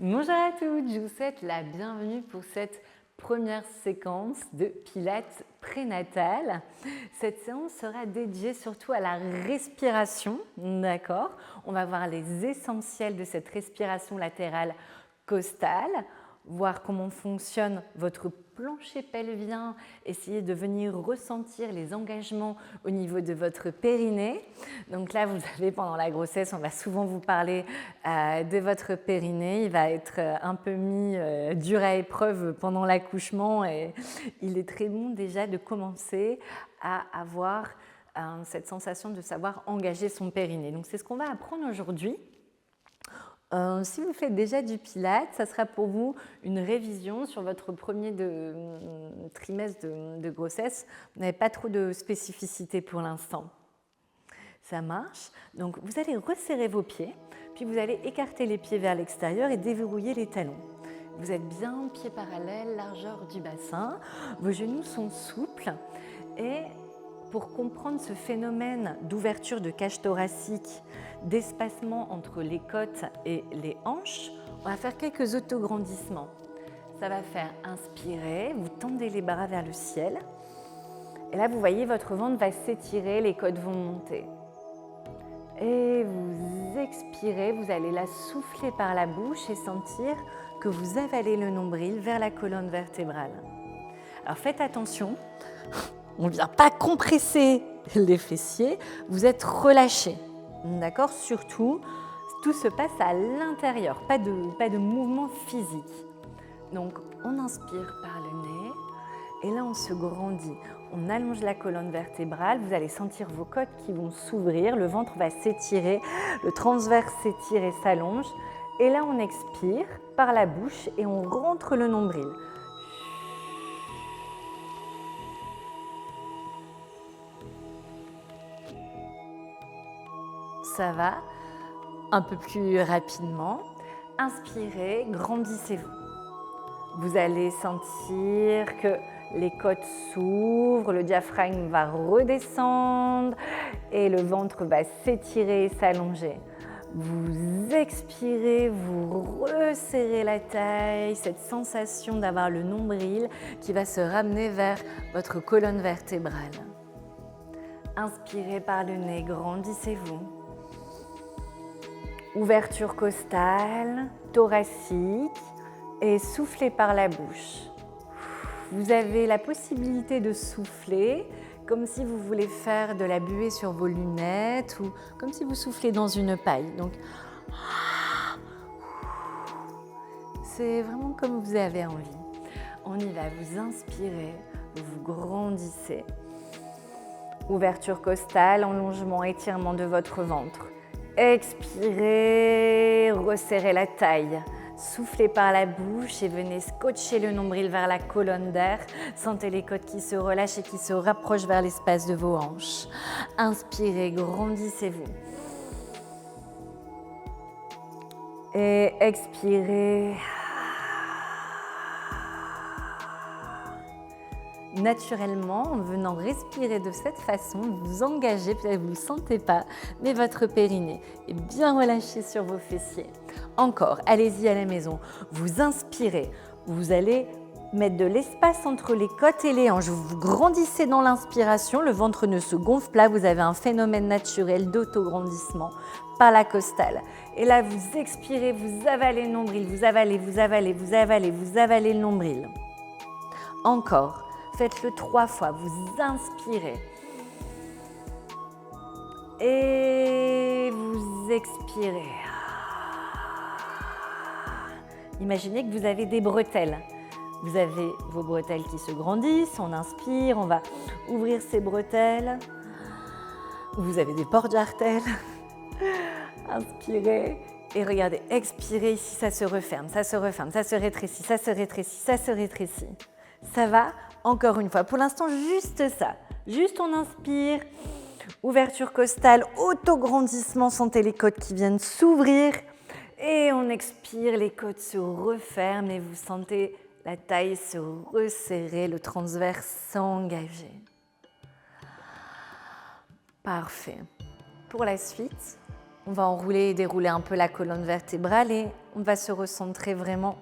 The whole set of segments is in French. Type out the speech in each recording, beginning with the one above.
Bonjour à toutes, je vous souhaite la bienvenue pour cette première séquence de Pilates prénatal. Cette séance sera dédiée surtout à la respiration, d'accord? On va voir les essentiels de cette respiration latérale costale, voir comment fonctionne votre plancher pelvien, essayer de venir ressentir les engagements au niveau de votre périnée. Donc là, vous avez pendant la grossesse, on va souvent vous parler de votre périnée. Il va être un peu mis dur à épreuve pendant l'accouchement et il est très bon déjà de commencer à avoir cette sensation de savoir engager son périnée. Donc c'est ce qu'on va apprendre aujourd'hui. Si vous faites déjà du Pilates, ça sera pour vous une révision sur votre premier trimestre de grossesse. Vous n'avez pas trop de spécificité pour l'instant. Ça marche. Donc vous allez resserrer vos pieds, puis vous allez écarter les pieds vers l'extérieur et déverrouiller les talons. Vous êtes bien pieds parallèles, largeur du bassin. Vos genoux sont souples et pour comprendre ce phénomène d'ouverture de cage thoracique, d'espacement entre les côtes et les hanches, on va faire quelques autograndissements. Ça va faire inspirer, vous tendez les bras vers le ciel. Et là, vous voyez, votre ventre va s'étirer, les côtes vont monter. Et vous expirez, vous allez la souffler par la bouche et sentir que vous avalez le nombril vers la colonne vertébrale. Alors faites attention. On ne vient pas compresser les fessiers, vous êtes relâché. D'accord? Surtout, tout se passe à l'intérieur, pas de mouvement physique. Donc, on inspire par le nez et là, on se grandit. On allonge la colonne vertébrale, vous allez sentir vos côtes qui vont s'ouvrir, le ventre va s'étirer, le transverse s'étire et s'allonge. Et là, on expire par la bouche et on rentre le nombril. Ça va, un peu plus rapidement. Inspirez, grandissez-vous. Vous allez sentir que les côtes s'ouvrent, le diaphragme va redescendre et le ventre va s'étirer et s'allonger. Vous expirez, vous resserrez la taille, cette sensation d'avoir le nombril qui va se ramener vers votre colonne vertébrale. Inspirez par le nez, grandissez-vous. Ouverture costale, thoracique et soufflez par la bouche. Vous avez la possibilité de souffler comme si vous voulez faire de la buée sur vos lunettes ou comme si vous soufflez dans une paille. Donc, c'est vraiment comme vous avez envie. On y va, vous inspirez, vous grandissez. Ouverture costale, allongement, étirement de votre ventre. Expirez, resserrez la taille. Soufflez par la bouche et venez scotcher le nombril vers la colonne d'air. Sentez les côtes qui se relâchent et qui se rapprochent vers l'espace de vos hanches. Inspirez, grandissez-vous. Et expirez. Naturellement, en venant respirer de cette façon, vous engagez, peut-être vous ne le sentez pas, mais votre périnée est bien relâché sur vos fessiers. Encore, allez-y à la maison. Vous inspirez, vous allez mettre de l'espace entre les côtes et les hanches. Vous grandissez dans l'inspiration, le ventre ne se gonfle pas, vous avez un phénomène naturel d'autograndissement par la costale. Et là, vous expirez, vous avalez le nombril, vous avalez, vous avalez, vous avalez, vous avalez le nombril. Encore. Faites-le 3 fois, vous inspirez et vous expirez. Imaginez que vous avez des bretelles. Vous avez vos bretelles qui se grandissent, on inspire, on va ouvrir ces bretelles. Vous avez des porte-jartelles. Inspirez et regardez, expirez ici, ça se referme, ça se referme, ça se rétrécit, ça se rétrécit, ça se rétrécit. Ça va? Encore une fois, pour l'instant, juste ça. Juste on inspire, ouverture costale, autograndissement, sentez les côtes qui viennent s'ouvrir. Et on expire, les côtes se referment et vous sentez la taille se resserrer, le transverse s'engager. Parfait. Pour la suite, on va enrouler et dérouler un peu la colonne vertébrale et on va se recentrer vraiment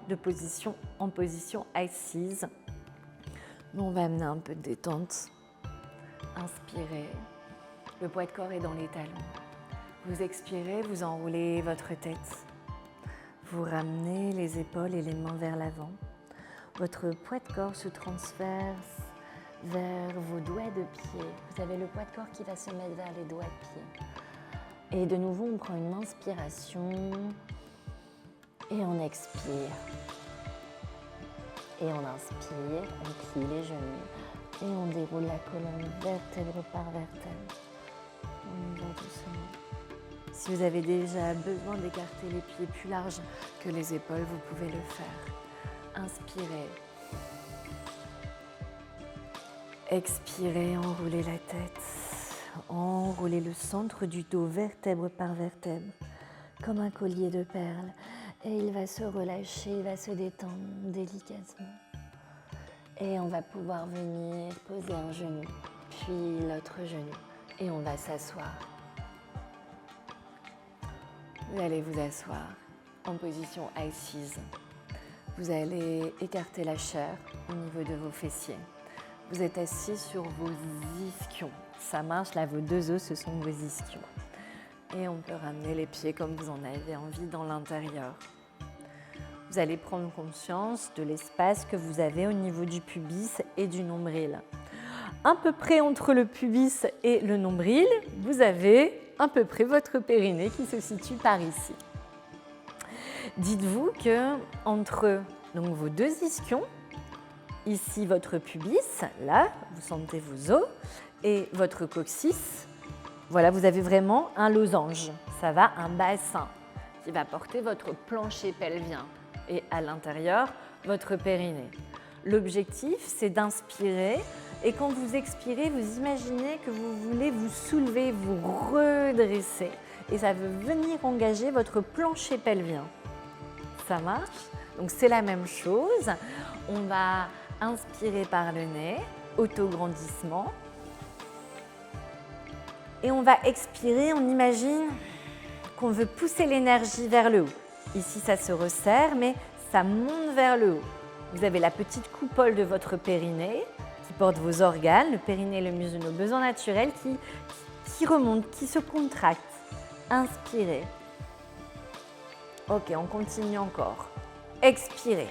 en position assise. On va amener un peu de détente. Inspirez. Le poids de corps est dans les talons. Vous expirez, vous enroulez votre tête. Vous ramenez les épaules et les mains vers l'avant. Votre poids de corps se transverse vers vos doigts de pied. Vous avez le poids de corps qui va se mettre vers les doigts de pied. Et de nouveau, on prend une inspiration et on expire. Et on inspire, on plie les genoux et on déroule la colonne vertèbre par vertèbre. On y va doucement. Si vous avez déjà besoin d'écarter les pieds plus larges que les épaules, vous pouvez le faire. Inspirez. Expirez, enroulez la tête. Enroulez le centre du dos vertèbre par vertèbre, comme un collier de perles. Et il va se relâcher, il va se détendre délicatement. Et on va pouvoir venir poser un genou, puis l'autre genou. Et on va s'asseoir. Vous allez vous asseoir en position assise. Vous allez écarter la chair au niveau de vos fessiers. Vous êtes assis sur vos ischions. Ça marche, là, vos deux os, ce sont vos ischions. Et on peut ramener les pieds comme vous en avez envie dans l'intérieur. Vous allez prendre conscience de l'espace que vous avez au niveau du pubis et du nombril. À peu près entre le pubis et le nombril, vous avez à peu près votre périnée qui se situe par ici. Dites-vous que entre donc, vos deux ischions, ici votre pubis, là, vous sentez vos os, et votre coccyx, voilà, vous avez vraiment un losange. Ça va, un bassin qui va porter votre plancher pelvien et à l'intérieur, votre périnée. L'objectif, c'est d'inspirer et quand vous expirez, vous imaginez que vous voulez vous soulever, vous redresser et ça veut venir engager votre plancher pelvien. Ça marche? Donc c'est la même chose. On va inspirer par le nez, autograndissement. Et on va expirer, on imagine qu'on veut pousser l'énergie vers le haut. Ici, ça se resserre, mais ça monte vers le haut. Vous avez la petite coupole de votre périnée qui porte vos organes, le périnée et le muscle de nos besoins naturels qui remonte, qui se contracte. Inspirez. Ok, on continue encore. Expirez.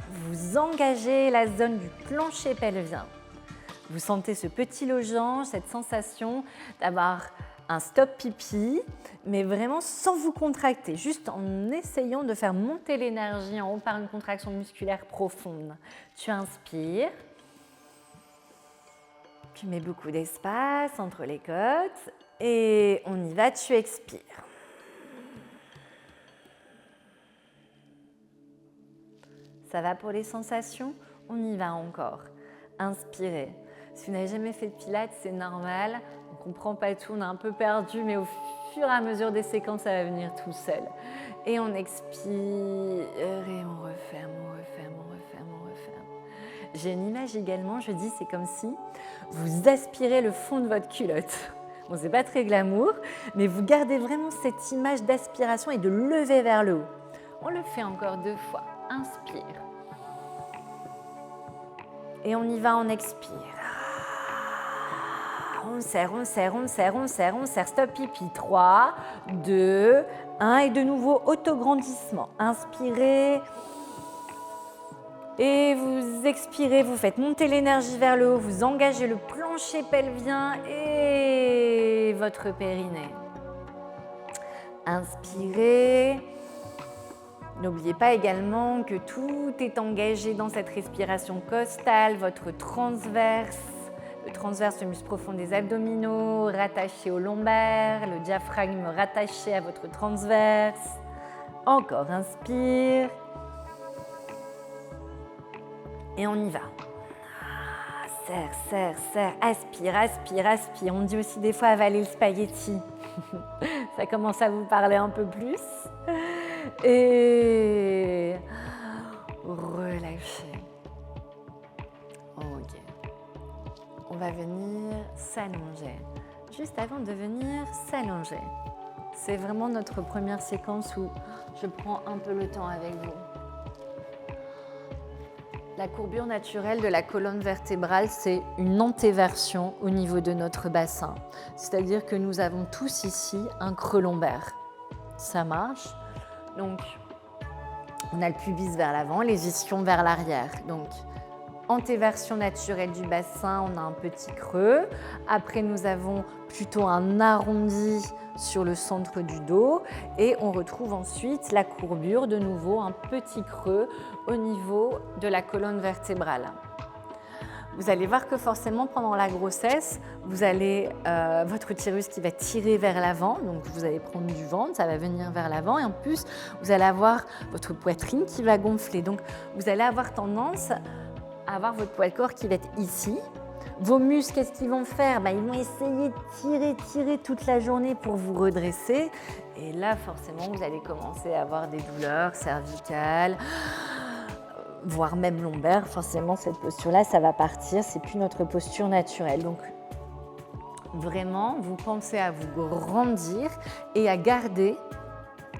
Vous engagez la zone du plancher pelvien. Vous sentez ce petit losange, cette sensation d'avoir un stop pipi, mais vraiment sans vous contracter, juste en essayant de faire monter l'énergie en haut par une contraction musculaire profonde. Tu inspires, tu mets beaucoup d'espace entre les côtes et on y va, tu expires. Ça va pour les sensations? On y va encore. Inspirez. Si vous n'avez jamais fait de pilates, c'est normal. On ne comprend pas tout, on est un peu perdu, mais au fur et à mesure des séquences, ça va venir tout seul. Et on expire et on referme, on referme, on referme, on referme. J'ai une image également, je dis, c'est comme si vous aspirez le fond de votre culotte. Bon, c'est pas très glamour, mais vous gardez vraiment cette image d'aspiration et de lever vers le haut. On le fait encore 2 fois. Inspire. Et on y va, on expire. On serre, on serre, on serre, on serre, on serre. Stop pipi. 3, 2, 1. Et de nouveau, autograndissement. Inspirez. Et vous expirez, vous faites monter l'énergie vers le haut. Vous engagez le plancher pelvien et votre périnée. Inspirez. N'oubliez pas également que tout est engagé dans cette respiration costale, votre transverse, le transverse, le muscle profond des abdominaux, rattaché au lombaire, le diaphragme rattaché à votre transverse. Encore, inspire. Et on y va. Serre, serre, serre, aspire, aspire, aspire. On dit aussi des fois avaler le spaghetti. Ça commence à vous parler un peu plus. Et relâchez. Ok. On va venir s'allonger. Juste avant de venir s'allonger, C'est vraiment notre première séquence où je prends un peu le temps avec vous. La courbure naturelle de la colonne vertébrale, c'est une antéversion au niveau de notre bassin. C'est-à-dire que nous avons tous ici un creux lombaire. Ça marche. Donc, on a le pubis vers l'avant, les ischions vers l'arrière. Donc, antéversion naturelle du bassin, on a un petit creux. Après, nous avons plutôt un arrondi sur le centre du dos et on retrouve ensuite la courbure, de nouveau un petit creux au niveau de la colonne vertébrale. Vous allez voir que forcément pendant la grossesse, vous allez votre utérus qui va tirer vers l'avant, donc vous allez prendre du ventre, ça va venir vers l'avant et en plus vous allez avoir votre poitrine qui va gonfler. Donc vous allez avoir tendance à avoir votre poids de corps qui va être ici. Vos muscles, qu'est-ce qu'ils vont faire? Ils vont essayer de tirer toute la journée pour vous redresser. Et là, forcément, vous allez commencer à avoir des douleurs cervicales, voire même lombaires. Forcément, cette posture-là, ça va partir. C'est plus notre posture naturelle. Donc, vraiment, vous pensez à vous grandir et à garder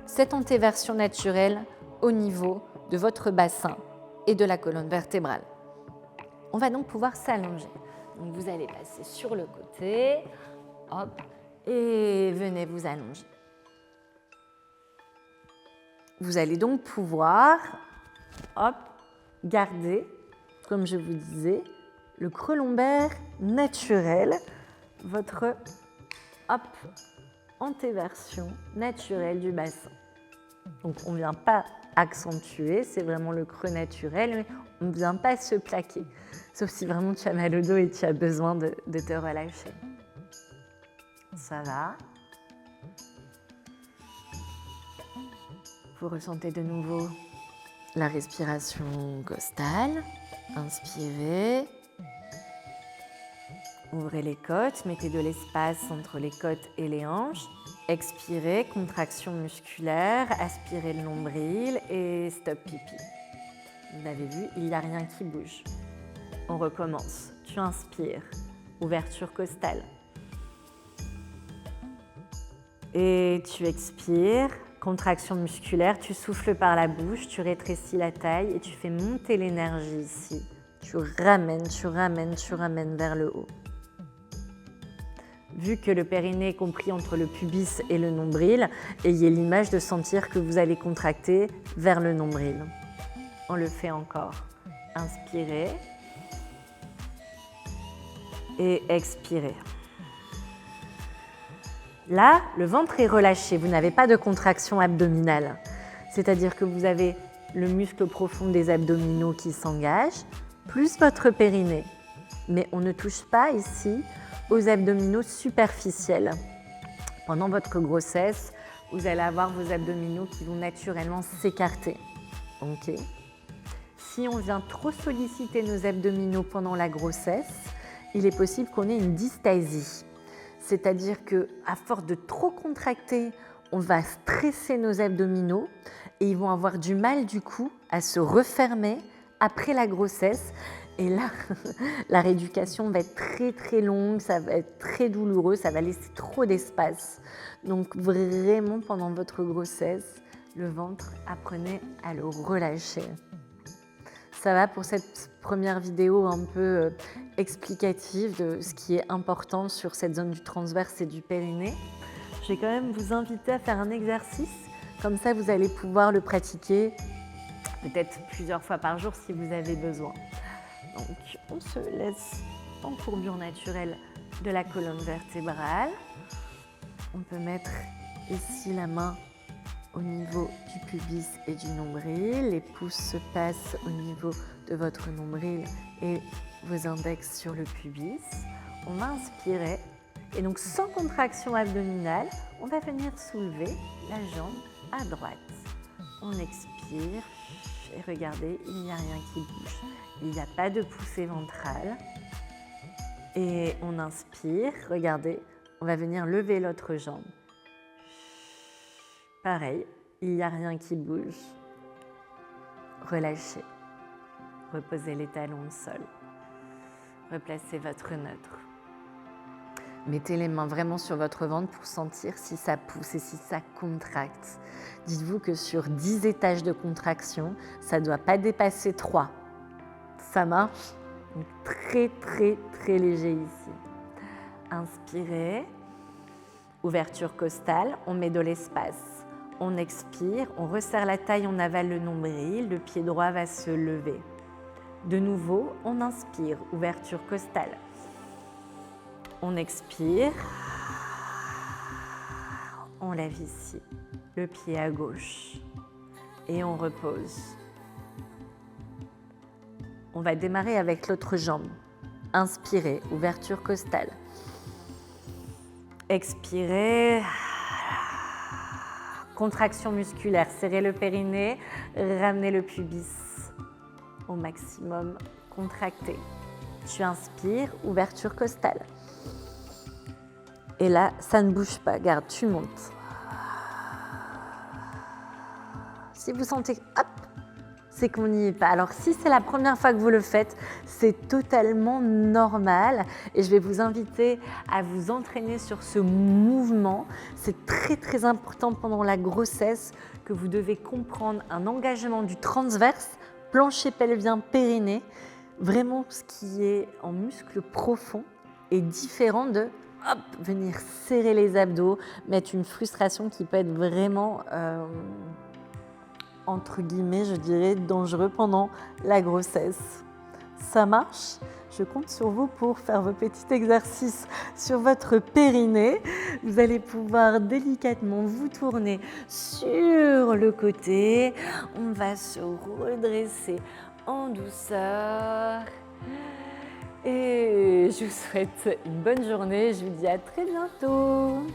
cette antéversion naturelle au niveau de votre bassin et de la colonne vertébrale. On va donc pouvoir s'allonger. Donc vous allez passer sur le côté, hop, et venez vous allonger. Vous allez donc pouvoir, hop, garder, comme je vous disais, le creux lombaire naturel, votre, hop, antéversion naturelle du bassin. Donc on ne vient pas accentuer, c'est vraiment le creux naturel, mais on ne vient pas se plaquer. Sauf si vraiment tu as mal au dos et tu as besoin de te relâcher. Ça va. Vous ressentez de nouveau la respiration costale. Inspirez. Ouvrez les côtes, mettez de l'espace entre les côtes et les hanches. Expirez, contraction musculaire, aspirez le nombril et stop pipi. Vous avez vu, il n'y a rien qui bouge. On recommence. Tu inspires, ouverture costale. Et tu expires, contraction musculaire, tu souffles par la bouche, tu rétrécis la taille et tu fais monter l'énergie ici. Tu ramènes vers le haut. Vu que le périnée est compris entre le pubis et le nombril, ayez l'image de sentir que vous allez contracter vers le nombril. On le fait encore. Inspirez. Et expirez. Là, le ventre est relâché, vous n'avez pas de contraction abdominale. C'est-à-dire que vous avez le muscle profond des abdominaux qui s'engage, plus votre périnée. Mais on ne touche pas ici aux abdominaux superficiels. Pendant votre grossesse, vous allez avoir vos abdominaux qui vont naturellement s'écarter. Okay. Si on vient trop solliciter nos abdominaux pendant la grossesse, il est possible qu'on ait une dystasie. C'est-à-dire qu'à force de trop contracter, on va stresser nos abdominaux et ils vont avoir du mal du coup à se refermer après la grossesse. Et là, la rééducation va être très longue, ça va être très douloureux, ça va laisser trop d'espace. Donc vraiment pendant votre grossesse, le ventre, apprenez à le relâcher. Ça va pour cette première vidéo un peu explicative de ce qui est important sur cette zone du transverse et du périnée. Je vais quand même vous inviter à faire un exercice, comme ça vous allez pouvoir le pratiquer peut-être plusieurs fois par jour si vous avez besoin. Donc on se laisse en courbure naturelle de la colonne vertébrale. On peut mettre ici la main au niveau du pubis et du nombril. Les pouces se passent au niveau de votre nombril et vos index sur le pubis. On va inspirer et donc sans contraction abdominale, on va venir soulever la jambe à droite. On expire et regardez, il n'y a rien qui bouge. Il n'y a pas de poussée ventrale. Et on inspire, regardez, on va venir lever l'autre jambe. Pareil, il n'y a rien qui bouge. Relâchez. Reposez les talons au sol. Replacez votre neutre. Mettez les mains vraiment sur votre ventre pour sentir si ça pousse et si ça contracte. Dites-vous que sur 10 étages de contraction, ça ne doit pas dépasser 3. Ça marche? Donc, très, très, très léger ici. Inspirez. Ouverture costale, on met de l'espace. On expire, on resserre la taille, on avale le nombril, le pied droit va se lever. De nouveau, on inspire, ouverture costale. On expire, on lève ici, le pied à gauche et on repose. On va démarrer avec l'autre jambe. Inspirez, ouverture costale. Expirez, contraction musculaire, serrez le périnée, ramenez le pubis au maximum, contractez. Tu inspires, ouverture costale. Et là, ça ne bouge pas, garde, tu montes. Si vous sentez, hop, c'est qu'on n'y est pas. Alors si c'est la première fois que vous le faites, c'est totalement normal et je vais vous inviter à vous entraîner sur ce mouvement. C'est très très important pendant la grossesse que vous devez comprendre un engagement du transverse, plancher pelvien, périnée. Vraiment ce qui est en muscle profond est différent de hop, venir serrer les abdos, mettre une frustration qui peut être vraiment entre guillemets, je dirais, dangereux pendant la grossesse. Ça marche? Je compte sur vous pour faire vos petits exercices sur votre périnée. Vous allez pouvoir délicatement vous tourner sur le côté. On va se redresser en douceur. Et je vous souhaite une bonne journée. Je vous dis à très bientôt.